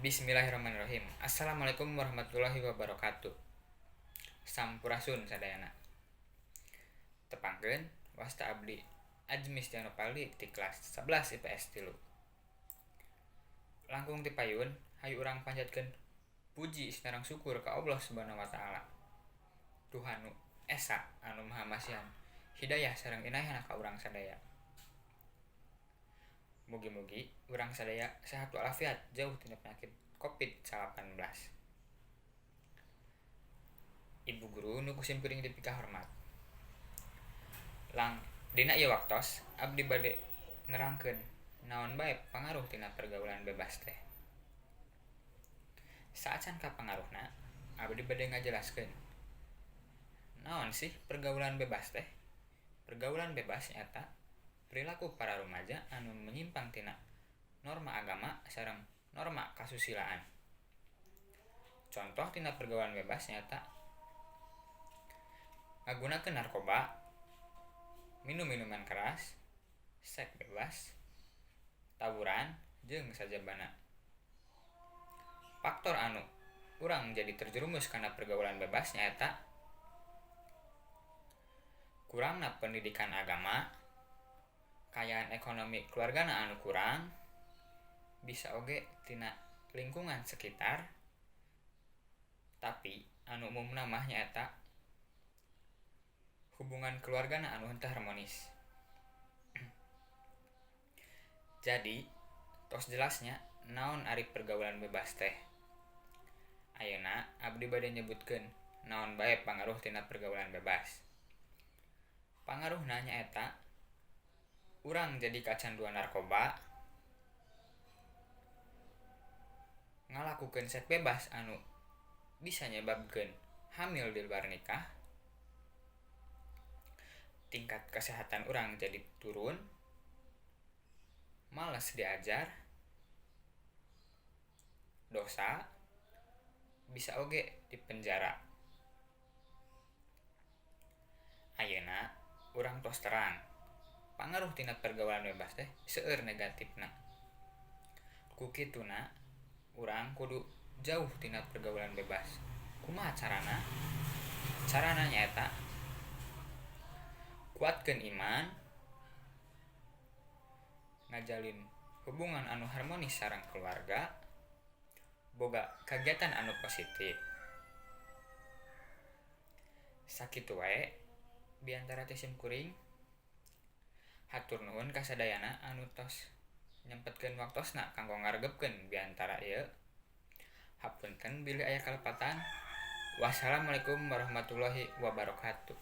Bismillahirrahmanirrahim. Assalamualaikum warahmatullahi wabarakatuh. Sampurasun sadayana. Tepangkeun wasta abdi Ajmi Stianopaldi ti kelas 11 IPS 3. Langkung ti payun hayu urang panjatkeun puji sareng syukur ka Allah Subhanahu wa taala. Tuhan nu esa anu maha masihan hidayah sareng inayahna ka urang sadaya. Mugi-mugi urang sadaya sehat walafiat jauh tina penyakit COVID-19. Ibu guru nu kusim kuring dipika hormat. Dina ieu waktos abdi bade nerangkeun naon bae pangaruh tina pergaulan bebas teh. Saacan ka pangaruhna, abdi bade ngajelaskeun. Naon sih pergaulan bebas teh? Pergaulan bebas nyata perilaku para remaja anu menyimpang tina norma agama sareng norma kasusilaan. Contoh tina pergaulan bebas nyata ngagunakeun narkoba, minum minuman keras, seks bebas, tawuran, jeung sajabana. Faktor anu urang jadi terjerumus kana pergaulan bebas nyata kurangna pendidikan agama, kayaan ekonomi keluargana anu kurang, bisa oge tina lingkungan sekitar, tapi anu umumna mah nyaeta hubungan keluargana anu henteu harmonis. Jadi tos jelasnya naon ari pergaulan bebas teh. Ayeuna abdi bade nyebutkeun naon bae pangaruh tina pergaulan bebas. Pangaruhna nyaeta urang jadi kacanduan narkoba, ngalakukeun seks bebas anu bisa nyebabkeun hamil di luar nikah, tingkat kesehatan urang jadi turun, malas diajar, dosa, bisa oge dipenjara. Ayeuna urang tos terang pangaruh tina pergaulan bebas teh seueur negatifna. Ku kituna urang kudu jauh tina pergaulan bebas. Kumaha carana? Carana nyaeta kuatkeun iman, ngajalin hubungan anu harmonis sareng keluarga, boga kagiatan anu positif. Sakitu wae biantara teh sim kuring. Hatur nuhun ka sadayana anu tos nyempetkeun waktosna kanggo ngaregepkeun biantara ieu. Hapunten bilih aya kalepatan. Wassalamualaikum warahmatullahi wabarakatuh.